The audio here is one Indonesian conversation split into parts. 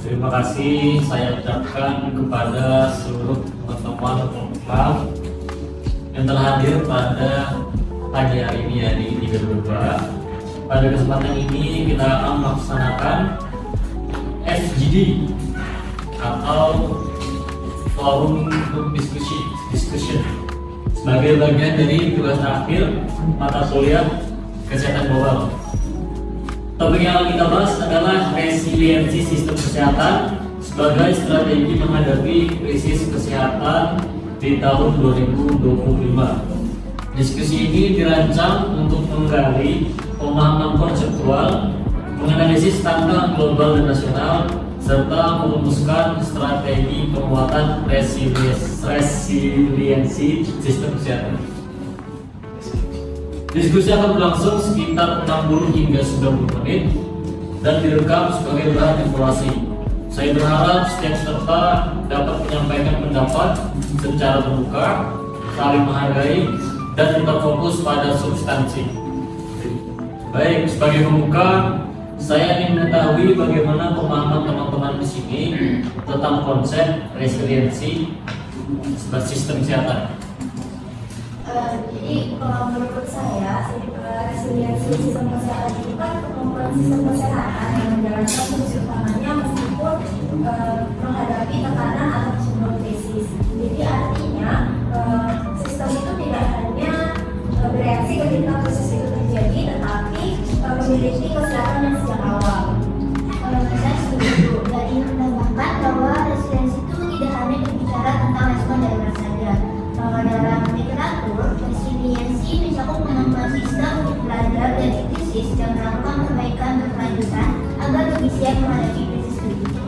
Terima kasih saya ucapkan kepada seluruh teman-teman yang telah hadir pada pagi hari ini ya di 322. Pada kesempatan ini kita akan melaksanakan FGD atau Forum Group Discussion sebagai bagian dari tugas akhir mata kuliah kesehatan global. Topik yang akan kita bahas adalah resiliensi sistem kesehatan sebagai strategi menghadapi krisis kesehatan di tahun 2025. Diskusi ini dirancang untuk menggali pemahaman konseptual, menganalisis tantangan global dan nasional, serta merumuskan strategi penguatan resiliensi sistem kesehatan. Diskusi akan berlangsung sekitar 60 hingga 90 menit dan direkam sebagai bahan evaluasi. Saya berharap setiap peserta dapat menyampaikan pendapat secara terbuka, saling menghargai, dan tetap fokus pada substansi. Baik, sebagai pembuka, saya ingin mengetahui bagaimana pemahaman teman-teman di sini tentang konsep resiliensi sistem kesehatan. Jadi kalau menurut saya, resiliensi sistem kesehatan itu kan kemampuan sistem kesehatan yang menjalankan fungsi utamanya meskipun menghadapi tekanan atau sebuah krisis. Jadi artinya sistem itu tidak hanya bereaksi ketika krisis itu terjadi, tetapi memiliki kesehatan yang sejak awal. Saya setuju dan ingin menambahkan bahwa resiliensi itu tidak hanya berbicara tentang respon darurat saja. Dalam literatur, resiliensi mencakup kemampuan sistem untuk belajar dari krisis dan melakukan perbaikan berkelanjutan agar lebih siap menghadapi krisis berikutnya.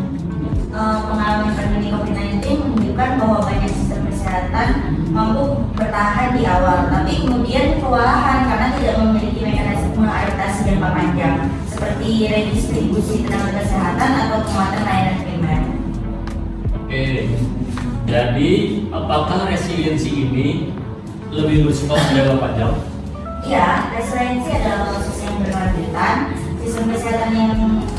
Pengalaman pandemi COVID-19 menunjukkan bahwa banyak sistem kesehatan mampu bertahan di awal, tapi kemudian kewalahan karena tidak memiliki mekanisme adaptasi jangka panjang, seperti redistribusi tenaga kesehatan atau penguatan layanan primer. Oke, jadi apakah resiliensi ini lebih bersifat jangka panjang? Ya, resiliensi adalah proses yang berkelanjutan. Sistem kesehatan yang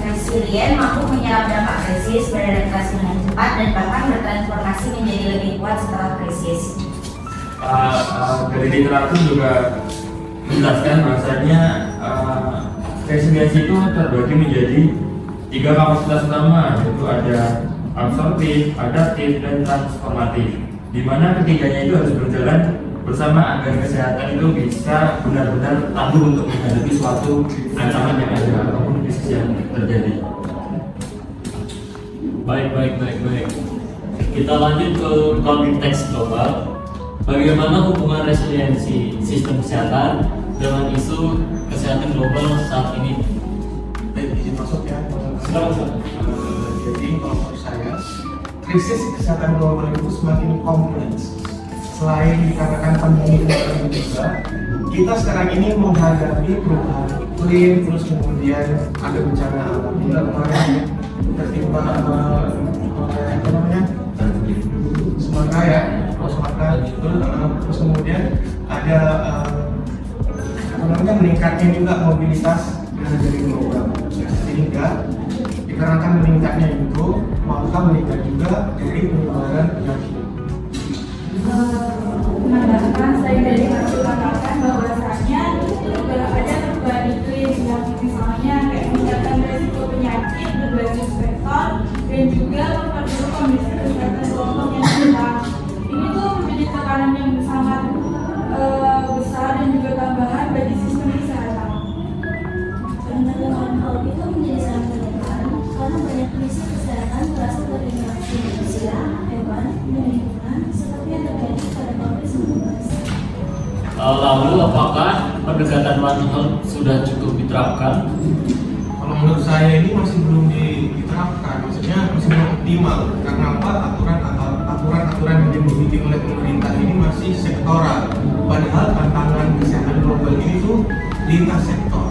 resilient mampu menyerap dampak krisis, beradaptasi dengan cepat, dan bahkan bertransformasi menjadi lebih kuat setelah krisis. Dari literatur juga menjelaskan bahwasanya resiliensi itu terbagi menjadi 3 kapasitas utama, yaitu ada absorptif, adaptif, dan transformatif. Di mana ketiganya itu harus berjalan bersama agar kesehatan itu bisa benar-benar tangguh untuk menghadapi suatu ancaman yang ada ataupun krisis yang terjadi. Baik. Kita lanjut ke konteks global. Bagaimana hubungan resiliensi sistem kesehatan dengan isu kesehatan global saat ini? Izin masuk ya. Silakan. Jadi kalau menurut saya, krisis kesehatan global itu semakin kompleks. Selain dikarenakan pandemi global juga, kita sekarang ini menghadapi perubahan iklim, terus kemudian ada bencana alam juga kemarin tertimpa Sumatera ya, Sumatera gitu. Terus kemudian ada meningkatnya juga mobilitas dari global, sehingga dikarenakan meningkatnya itu maka meningkat juga dari penyebaran penyakit. Menambahkan saya dari mengatakan bahwasanya itu juga ada perubahan iklim yang misalnya kayak meningkatkan resiko penyakit berbasis vektor dan juga memperburuk kondisi kesehatan kelompok yang rentan. Ini tuh menjadi tekanan yang sangat besar dan juga tambahan bagi sistem kesehatan. Pengendalian hal itu menjadi sangat relevan karena banyak krisis kesehatan berasal dari interaksi manusia, hewan, dan lingkungan seperti yang terjadi pada COVID-19. Lalu apakah pendekatan One Health sudah cukup diterapkan? Kalau menurut saya ini masih belum diterapkan, maksudnya masih belum optimal. Karena apa? Aturan yang dibuat oleh pemerintah ini masih sektoral. Padahal tantangan kesehatan global ini tuh lintas sektor.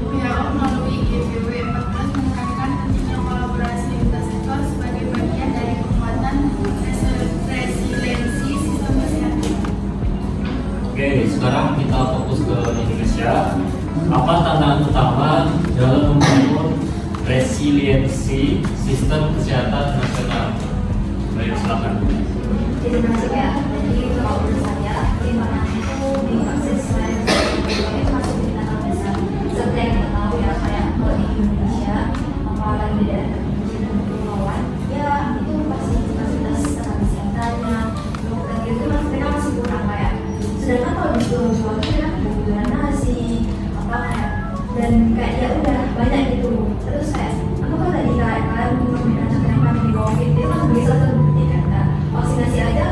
WHO melalui GPW 14 menekankan pentingnya kolaborasi lintas sektor sebagai bagian dari penguatan resiliensi sistem kesehatan. Oke, sekarang kita fokus ke Indonesia. apa tantangan utama dalam membangun resiliensi sistem kesehatan nasional? Baik, silakan. Terima kasih ya. Jadi kalau menurut saya, pertimbangan itu diakses selain itu masuk di tanah besar. Seperti yang kita tahu ya, kayak kalau di Indonesia, apalagi di daerah terpencil dan kepulauan, ya itu fasilitas kesehatannya, dokter itu mereka masih kurang kayak. Sedangkan kalau di Pulau Jawa itu kan jualan nasi, apa kayak dan kayak ya udah banyak gitu. Terus kayak aku kan tadi kalian menggunakan yang pandemi COVID itu kan bisa terbukti kan vaksinasi aja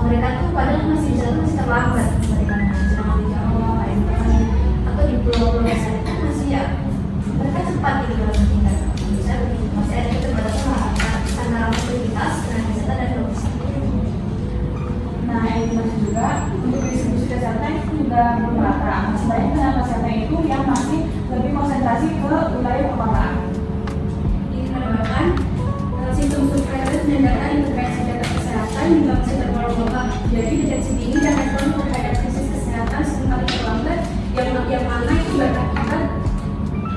mereka tuh padahal masih terlambat mereka sedangkan di Jawa kayak gitu kan atau di pulau-pulau besar itu masih ya mereka cepat gitu dalam bertindak. Bisa masih ada keterbatasan antara fasilitas tenaga kesehatan dan logistik. Nah, ini masih juga untuk distribusi kesehatan itu juga belum merata. Masih banyak tenaga kesehatan itu yang masih lebih konsentrasi ke wilayah perkotaan. Ini menyebabkan sistem surveillance dan data integrasi data kesehatan juga masih tergolong lemah. Jadi deteksi dini dan respon terhadap krisis kesehatan seringkali terlambat, yang mana itu berakibat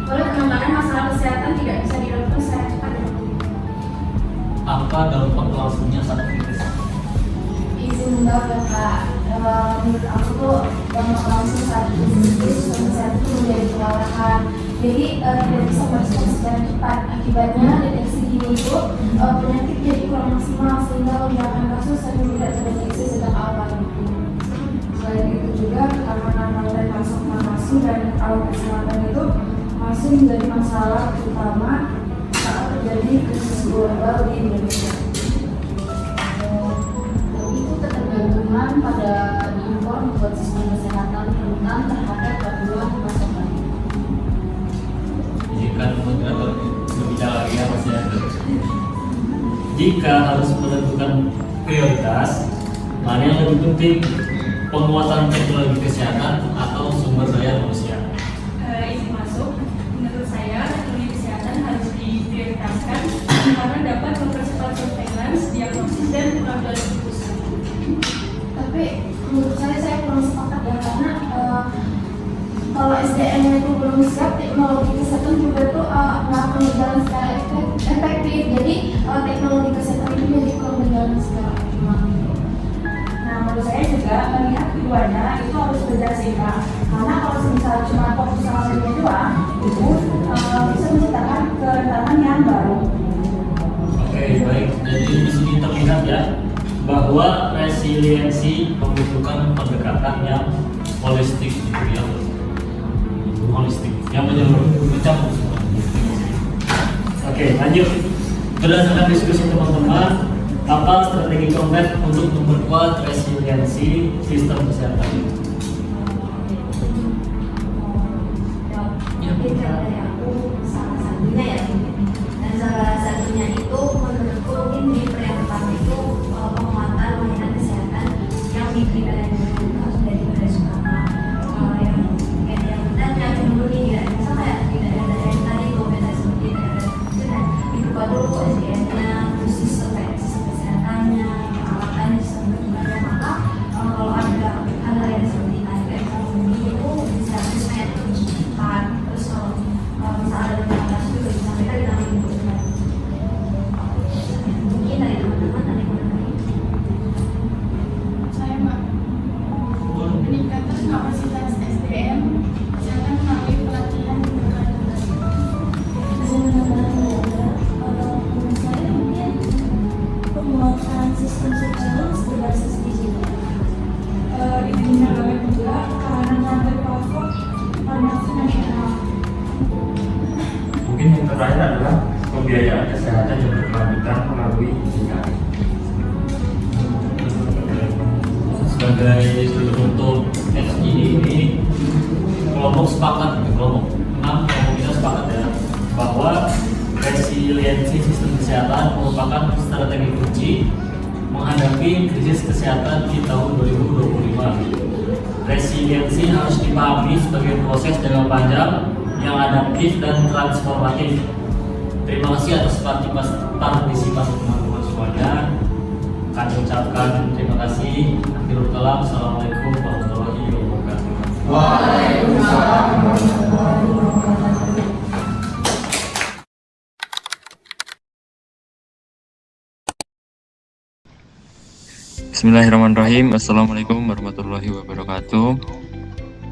oleh penanganan masalah kesehatan tidak bisa dilakukan secara cepat dan optimal. Apa dampak langsungnya saat kritis? Izin menjawab ya Kak. Menurut aku tuh dampak langsung saat krisis kesehatan itu menjadi kewalahan. Jadi tidak bisa merespon secara cepat. Akibatnya deteksi dini itu penyakit jadi kurang maksimal sehingga lonjakan kasus sering tidak terdeteksi sejak awal. Selain itu juga keamanan rantai pasok farmasi dan alat kesehatan itu masih menjadi masalah utama saat terjadi krisis global di Indonesia. Itu ketergantungan pada impor membuat sistem kesehatan rentan terhadap gangguan pasokan. Jika moderator berbicara lagi ya Mas ya. Jika harus menentukan prioritas, mana yang lebih penting, penguatan teknologi kesehatan atau sumber daya manusia? Izin masuk, menurut saya teknologi kesehatan harus diprioritaskan karena dapat mempercepat surveillance, diagnosis dan pengambilan keputusan. Tapi menurut saya kurang sepakat ya karena kalau SDM itu belum siap, teknologi kesehatan juga tuh nggak akan berjalan secara efektif. Jadi teknologi kesehatan itu jadi kurang berjalan secara optimal. Nah, menurut saya juga melihat keduanya itu harus berjalan seimbang. Karena kalau misalnya cuma fokus sama satunya doang, itu bisa menciptakan kerentanan yang baru. Oke, baik. Jadi di sini terlihat ya bahwa resiliensi membutuhkan pendekatan yang holistik, gitu ya. Holistik yang menyeluruh, mencakup semua. Oke, lanjut. Berdasarkan diskusi teman-teman, apa strategi konkret untuk memperkuat resiliensi sistem kesehatan? Mungkin kalau dari aku salah satunya ya, dan salah satunya itu menurutku mungkin di yang pertama itu penguatan layanan kesehatan yang diberikan dari pemerintah sudah diberi Soekarno yang dan yang dulu nih ya, misalnya kayak di daerah-daerah yang tadi komentar seperti daerah itu kan dibuka dulu SDM-nya, terus sistem kesehatannya, perawatannya, sistem bagaimana maka kalau ada hal-hal yang seperti tadi kayak ekonomi itu bisa sesuai terus cepat. Terus kalau misalnya ada kasus juga bisa mereka ditangani dengan mungkin dari teman-teman ada yang mau nambahin? Saya Mbak, peningkatan kapasitas SDM kesehatan melalui pelatihan dan rehabilitasi. Menurut saya mungkin penguatan sistem surveillance berbasis digital. Izin menambahkan juga karena rantai pasok farmasi nasional. Mungkin yang terakhir adalah pembiayaan kesehatan yang berkelanjutan melalui digital. Sebagai untuk SI ini kelompok sepakat, kelompok 6 kelompok kita sepakat ya bahwa resiliensi sistem kesehatan merupakan strategi kunci menghadapi krisis kesehatan di tahun 2025. Resiliensi harus dipahami sebagai proses jangka panjang yang adaptif dan transformatif. Terima kasih atas partisipasi teman-teman semuanya. Kami ucapkan terima kasih. Akhirul kalam. Assalamualaikum warahmatullahi wabarakatuh. Waalaikumsalam. Bismillahirrahmanirrahim. Assalamualaikum warahmatullahi wabarakatuh.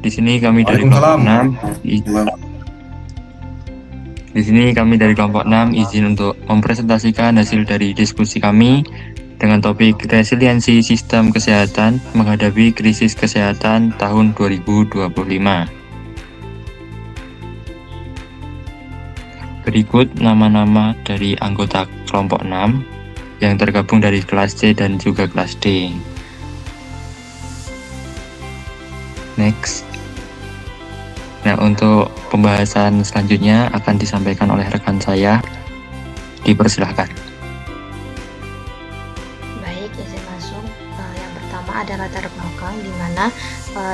Di sini kami dari kelompok 6. Izin untuk mempresentasikan hasil dari diskusi kami dengan topik resiliensi sistem kesehatan menghadapi krisis kesehatan tahun 2025. Berikut nama-nama dari anggota kelompok 6 yang tergabung dari kelas C dan juga kelas D. Next. Nah, untuk pembahasan selanjutnya akan disampaikan oleh rekan saya. Dipersilahkan. Baik, izin masuk. Yang pertama ada latar belakang di mana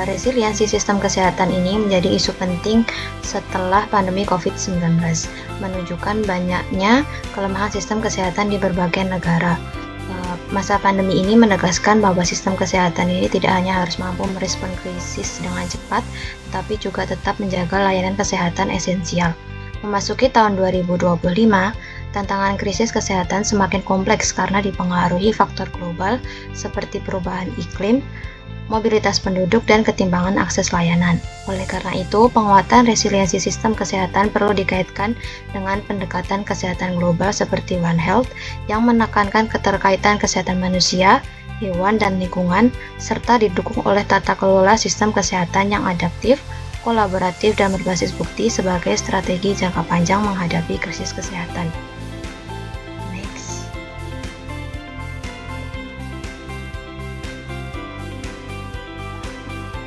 resiliensi sistem kesehatan ini menjadi isu penting setelah pandemi COVID-19, menunjukkan banyaknya kelemahan sistem kesehatan di berbagai negara. Masa pandemi ini menegaskan bahwa sistem kesehatan ini tidak hanya harus mampu merespon krisis dengan cepat, tetapi juga tetap menjaga layanan kesehatan esensial. Memasuki tahun 2025, tantangan krisis kesehatan semakin kompleks karena dipengaruhi faktor global seperti perubahan iklim, mobilitas penduduk, dan ketimbangan akses layanan. Oleh karena itu, penguatan resiliensi sistem kesehatan perlu dikaitkan dengan pendekatan kesehatan global seperti One Health yang menekankan keterkaitan kesehatan manusia, hewan, dan lingkungan, serta didukung oleh tata kelola sistem kesehatan yang adaptif, kolaboratif, dan berbasis bukti sebagai strategi jangka panjang menghadapi krisis kesehatan. Next.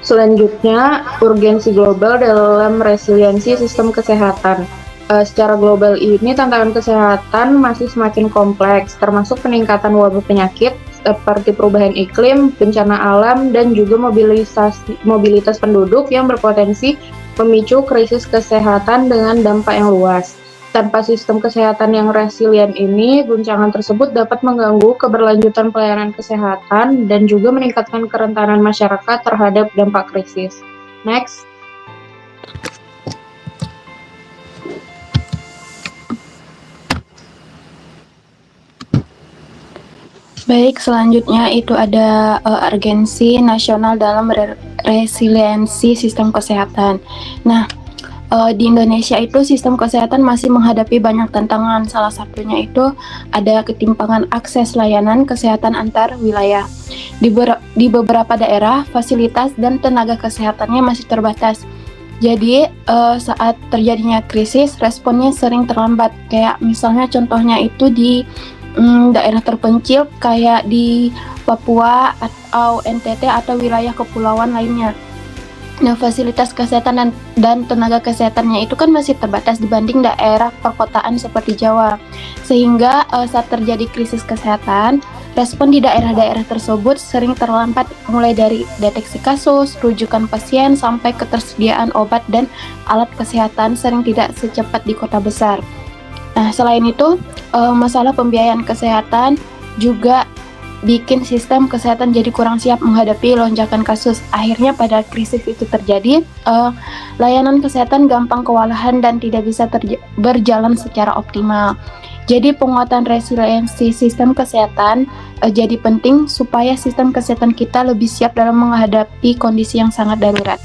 Selanjutnya, urgensi global dalam resiliensi sistem kesehatan. Secara global ini, tantangan kesehatan masih semakin kompleks, termasuk peningkatan wabah penyakit seperti perubahan iklim, bencana alam, dan juga mobilitas penduduk yang berpotensi memicu krisis kesehatan dengan dampak yang luas. Tanpa sistem kesehatan yang resilient ini, guncangan tersebut dapat mengganggu keberlanjutan pelayanan kesehatan dan juga meningkatkan kerentanan masyarakat terhadap dampak krisis. Next. Baik, selanjutnya itu ada urgensi nasional dalam resiliensi sistem kesehatan. Nah, di Indonesia itu sistem kesehatan masih menghadapi banyak tantangan. Salah satunya itu ada ketimpangan akses layanan kesehatan antar wilayah. Di beberapa daerah, fasilitas dan tenaga kesehatannya masih terbatas. Jadi, saat terjadinya krisis, responnya sering terlambat. Kayak misalnya contohnya itu di daerah terpencil kayak di Papua atau NTT atau wilayah kepulauan lainnya. Nah, fasilitas kesehatan dan tenaga kesehatannya itu kan masih terbatas dibanding daerah perkotaan seperti Jawa. Sehingga saat terjadi krisis kesehatan, respon di daerah-daerah tersebut sering terlambat, mulai dari deteksi kasus, rujukan pasien, sampai ketersediaan obat dan alat kesehatan sering tidak secepat di kota besar. Nah, selain itu, masalah pembiayaan kesehatan juga bikin sistem kesehatan jadi kurang siap menghadapi lonjakan kasus. Akhirnya pada krisis itu terjadi, layanan kesehatan gampang kewalahan dan tidak bisa berjalan secara optimal. Jadi penguatan resiliensi sistem kesehatan jadi penting supaya sistem kesehatan kita lebih siap dalam menghadapi kondisi yang sangat darurat.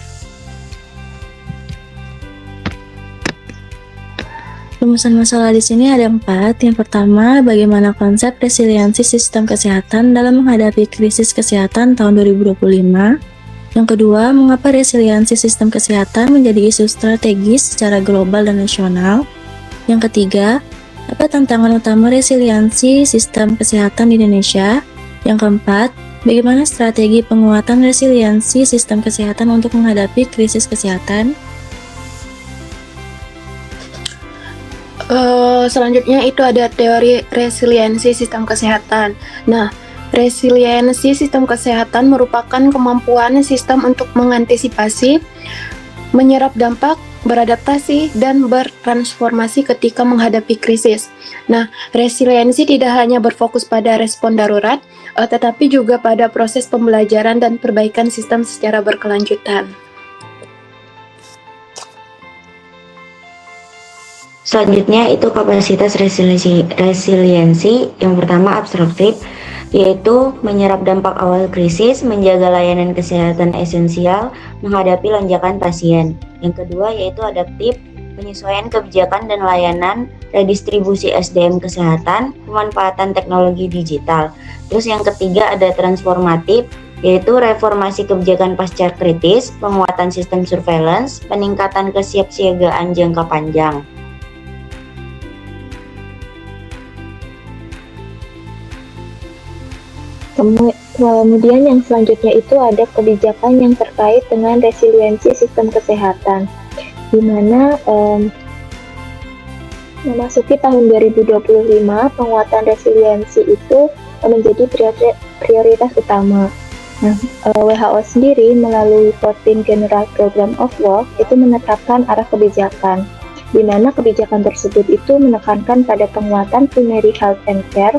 Rumusan masalah di sini ada 4. Yang pertama, bagaimana konsep resiliensi sistem kesehatan dalam menghadapi krisis kesehatan tahun 2025. Yang kedua, mengapa resiliensi sistem kesehatan menjadi isu strategis secara global dan nasional. Yang ketiga, apa tantangan utama resiliensi sistem kesehatan di Indonesia. Yang keempat, bagaimana strategi penguatan resiliensi sistem kesehatan untuk menghadapi krisis kesehatan. Selanjutnya itu ada teori resiliensi sistem kesehatan. Nah, resiliensi sistem kesehatan merupakan kemampuan sistem untuk mengantisipasi, menyerap dampak, beradaptasi, dan bertransformasi ketika menghadapi krisis. Nah, resiliensi tidak hanya berfokus pada respon darurat, tetapi juga pada proses pembelajaran dan perbaikan sistem secara berkelanjutan. Selanjutnya itu kapasitas resiliensi. Yang pertama abstraktif. yaitu menyerap dampak awal krisis, menjaga layanan kesehatan esensial, menghadapi lonjakan pasien. Yang kedua yaitu adaptif, penyesuaian kebijakan dan layanan, redistribusi SDM kesehatan, pemanfaatan teknologi digital. Terus yang ketiga ada transformatif, yaitu reformasi kebijakan pasca kritis, penguatan sistem surveillance, peningkatan kesiapsiagaan jangka panjang. Kemudian yang selanjutnya itu ada kebijakan yang terkait dengan resiliensi sistem kesehatan, di mana memasuki tahun 2025 penguatan resiliensi itu menjadi prioritas utama. Nah, WHO sendiri melalui 14 General Program of Work itu menetapkan arah kebijakan, di mana kebijakan tersebut itu menekankan pada penguatan primary health and care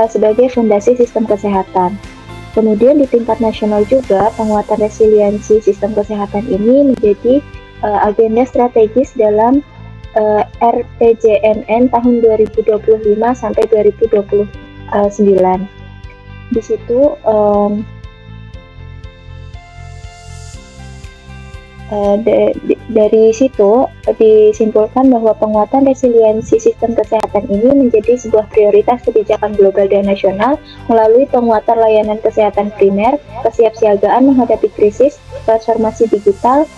sebagai fondasi sistem kesehatan. Kemudian di tingkat nasional juga penguatan resiliensi sistem kesehatan ini menjadi agenda strategis dalam RPJMN tahun 2025 sampai 2029. Di situ dari situ disimpulkan bahwa penguatan resiliensi sistem kesehatan ini menjadi sebuah prioritas kebijakan global dan nasional melalui penguatan layanan kesehatan primer, kesiapsiagaan menghadapi krisis, transformasi digital,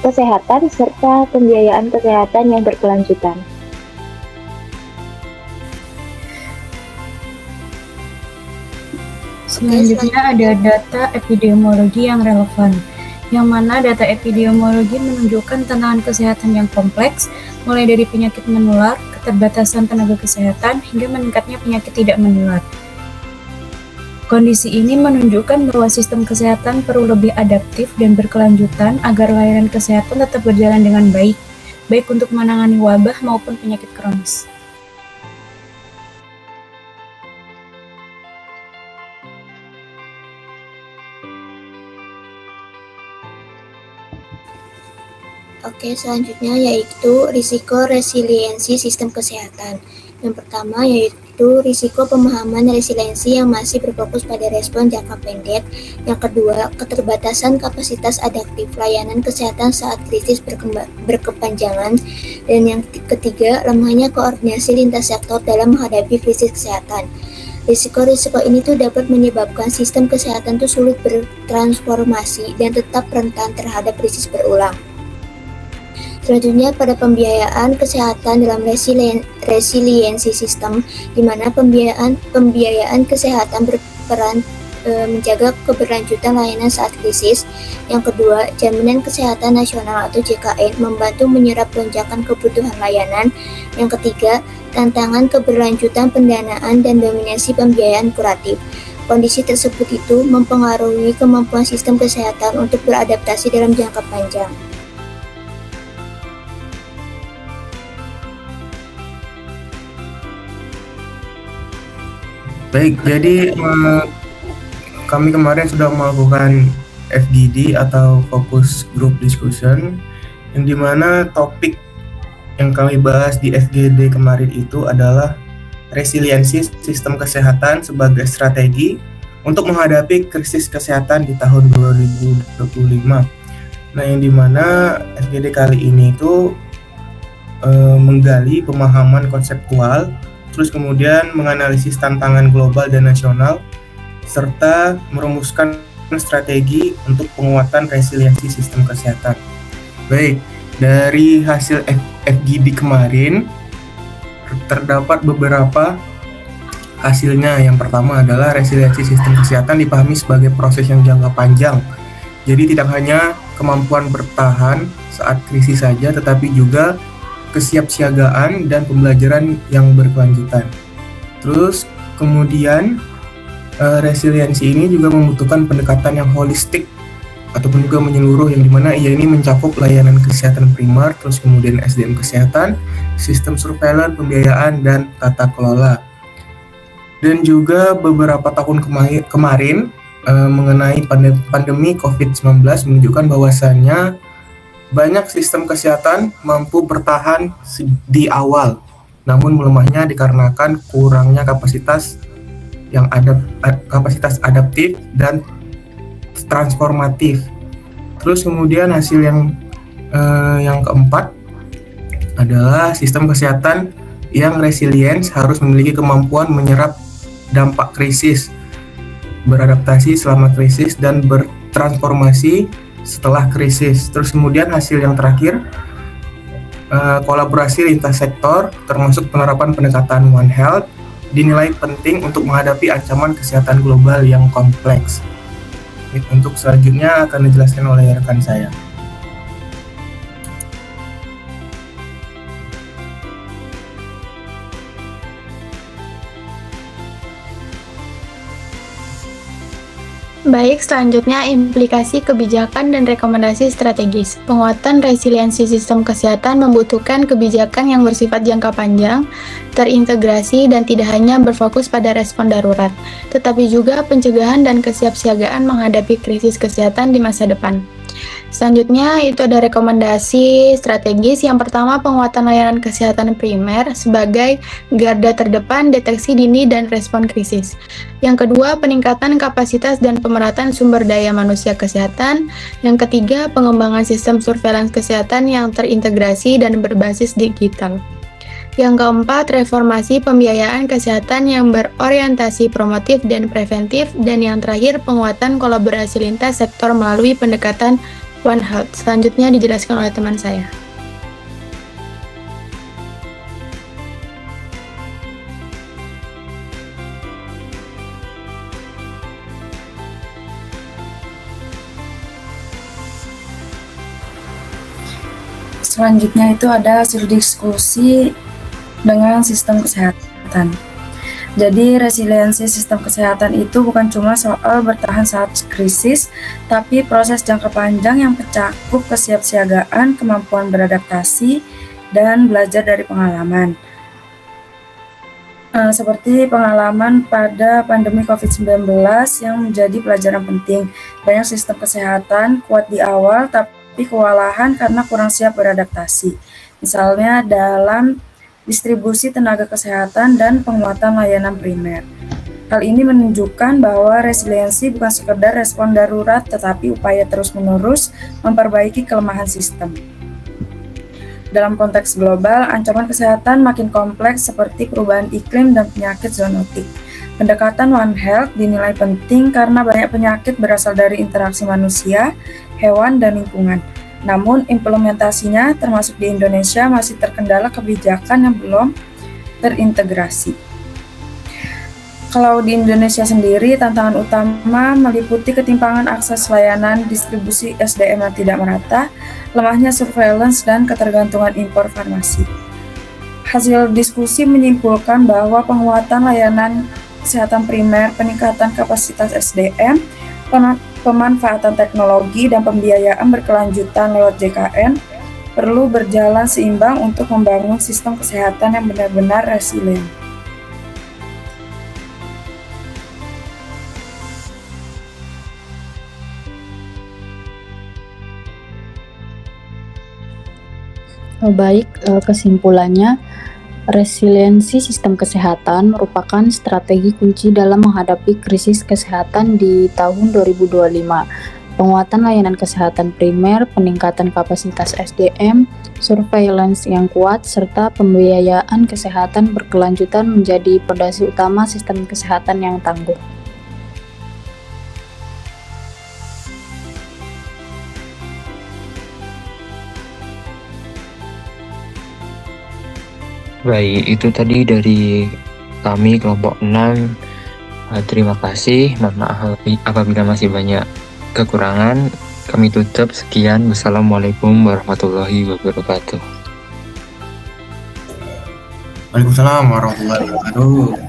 kesehatan, serta pembiayaan kesehatan yang berkelanjutan. Selanjutnya ada data epidemiologi yang relevan, yang mana data epidemiologi menunjukkan tantangan kesehatan yang kompleks, mulai dari penyakit menular, keterbatasan tenaga kesehatan, hingga meningkatnya penyakit tidak menular. Kondisi ini menunjukkan bahwa sistem kesehatan perlu lebih adaptif dan berkelanjutan agar layanan kesehatan tetap berjalan dengan baik untuk menangani wabah maupun penyakit kronis. Oke, selanjutnya yaitu risiko resiliensi sistem kesehatan. Yang pertama yaitu risiko pemahaman resiliensi yang masih berfokus pada respon jangka pendek. Yang kedua, keterbatasan kapasitas adaptif layanan kesehatan saat krisis berkepanjangan. Dan yang ketiga, lemahnya koordinasi lintas sektor dalam menghadapi krisis kesehatan. Risiko-risiko ini tuh dapat menyebabkan sistem kesehatan tuh sulit bertransformasi dan tetap rentan terhadap krisis berulang. Selanjutnya pada pembiayaan kesehatan dalam resiliensi sistem, di mana pembiayaan kesehatan berperan menjaga keberlanjutan layanan saat krisis. Yang kedua, jaminan kesehatan nasional atau JKN membantu menyerap lonjakan kebutuhan layanan. Yang ketiga, tantangan keberlanjutan pendanaan dan dominasi pembiayaan kuratif. Kondisi tersebut itu mempengaruhi kemampuan sistem kesehatan untuk beradaptasi dalam jangka panjang. Baik, jadi kami kemarin sudah melakukan FGD atau Focus Group Discussion, yang dimana topik yang kami bahas di FGD kemarin itu adalah resiliensi sistem kesehatan sebagai strategi untuk menghadapi krisis kesehatan di tahun 2025. Nah, yang dimana FGD kali ini itu menggali pemahaman konseptual, terus kemudian menganalisis tantangan global dan nasional, serta merumuskan strategi untuk penguatan resiliensi sistem kesehatan. Baik, dari hasil FGD kemarin, terdapat beberapa hasilnya. Yang pertama adalah resiliensi sistem kesehatan dipahami sebagai proses yang jangka panjang. Jadi tidak hanya kemampuan bertahan saat krisis saja, tetapi juga kesiapsiagaan dan pembelajaran yang berkelanjutan. Terus kemudian resiliensi ini juga membutuhkan pendekatan yang holistik ataupun juga menyeluruh, yang dimana ia ini mencakup layanan kesehatan primer, terus kemudian SDM kesehatan, sistem surveillance, pembiayaan, dan tata kelola. Dan juga beberapa tahun kemarin mengenai pandemi COVID-19 menunjukkan bahwasannya banyak sistem kesehatan mampu bertahan di awal, namun melemahnya dikarenakan kurangnya kapasitas yang kapasitas adaptif dan transformatif. Terus kemudian hasil yang keempat adalah sistem kesehatan yang resilient harus memiliki kemampuan menyerap dampak krisis, beradaptasi selama krisis, dan bertransformasi setelah krisis. Terus kemudian hasil yang terakhir, kolaborasi lintas sektor termasuk penerapan pendekatan One Health dinilai penting untuk menghadapi ancaman kesehatan global yang kompleks. Untuk selanjutnya akan dijelaskan oleh rekan saya. Baik, selanjutnya implikasi kebijakan dan rekomendasi strategis. Penguatan resiliensi sistem kesehatan membutuhkan kebijakan yang bersifat jangka panjang, terintegrasi, dan tidak hanya berfokus pada respon darurat, tetapi juga pencegahan dan kesiapsiagaan menghadapi krisis kesehatan di masa depan. Selanjutnya itu ada rekomendasi strategis. Yang pertama, penguatan layanan kesehatan primer sebagai garda terdepan deteksi dini dan respon krisis. Yang kedua, peningkatan kapasitas dan pemerataan sumber daya manusia kesehatan. Yang ketiga, pengembangan sistem surveillance kesehatan yang terintegrasi dan berbasis digital. Yang keempat, reformasi pembiayaan kesehatan yang berorientasi promotif dan preventif. Dan yang terakhir, penguatan kolaborasi lintas sektor melalui pendekatan One Health. Selanjutnya dijelaskan oleh teman saya. Selanjutnya itu ada hasil diskusi dengan sistem kesehatan. Jadi resiliensi sistem kesehatan itu bukan cuma soal bertahan saat krisis, tapi proses jangka panjang yang mencakup kesiapsiagaan, kemampuan beradaptasi, dan belajar dari pengalaman. Seperti pengalaman pada pandemi COVID-19 yang menjadi pelajaran penting. Banyak sistem kesehatan kuat di awal, tapi kewalahan karena kurang siap beradaptasi. Misalnya dalam distribusi tenaga kesehatan dan penguatan layanan primer. Hal ini menunjukkan bahwa resiliensi bukan sekedar respon darurat, tetapi upaya terus-menerus memperbaiki kelemahan sistem. Dalam konteks global, ancaman kesehatan makin kompleks seperti perubahan iklim dan penyakit zoonotik. Pendekatan One Health dinilai penting karena banyak penyakit berasal dari interaksi manusia, hewan, dan lingkungan. Namun implementasinya termasuk di Indonesia masih terkendala kebijakan yang belum terintegrasi. Kalau di Indonesia sendiri, tantangan utama meliputi ketimpangan akses layanan distribusi SDM yang tidak merata, lemahnya surveillance, dan ketergantungan impor farmasi. Hasil diskusi menyimpulkan bahwa penguatan layanan kesehatan primer, peningkatan kapasitas SDM, pemanfaatan teknologi, dan pembiayaan berkelanjutan lewat JKN perlu berjalan seimbang untuk membangun sistem kesehatan yang benar-benar resilient. Baik, kesimpulannya, resiliensi sistem kesehatan merupakan strategi kunci dalam menghadapi krisis kesehatan di tahun 2025. Penguatan layanan kesehatan primer, peningkatan kapasitas SDM, surveillance yang kuat, serta pembiayaan kesehatan berkelanjutan menjadi fondasi utama sistem kesehatan yang tangguh. Baik, itu tadi dari kami kelompok 6. Terima kasih. Mohon maaf apabila masih banyak kekurangan. Kami tutup. Sekian. Wassalamualaikum warahmatullahi wabarakatuh. Waalaikumsalam warahmatullahi wabarakatuh.